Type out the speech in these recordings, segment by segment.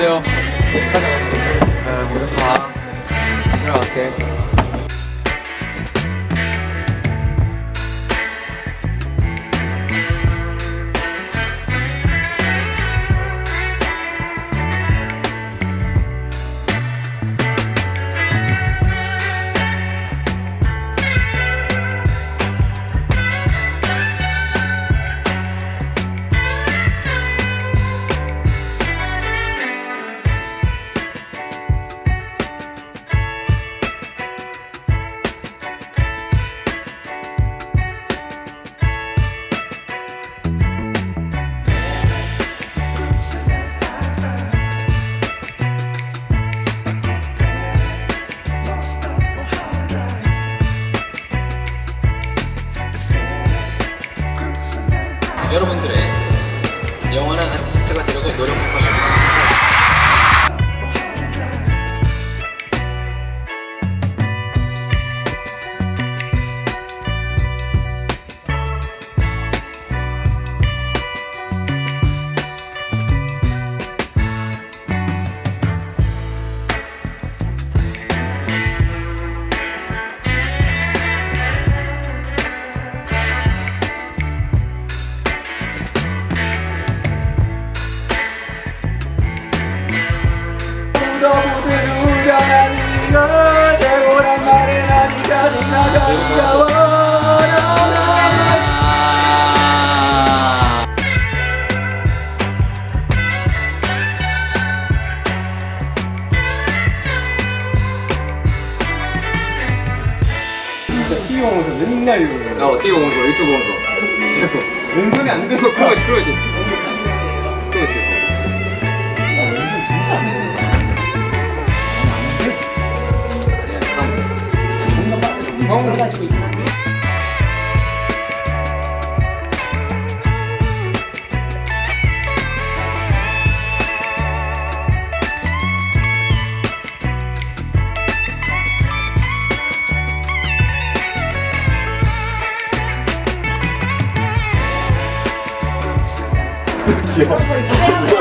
어때요? 먼저 가. 들어갈게. 여러분들의 영원한 아티스트가 되려고 노력할 것입니다. 모두 유명한 이거 대고란 말은 아니가 네가 지겨워라. 진짜 TV 보면서 맨날 이러고 TV 보면서 유튜브 보면서 계속 왼손이 안 되는 거 그러지. 계속 나 왼손 진짜 안 되는 형 해가지고 있는데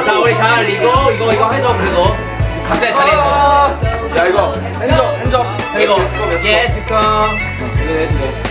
자, 우리 다 이거 해줘. 그래도 각자의 자리에. 야, 이거 핸접. 이거 get come 이거 해주고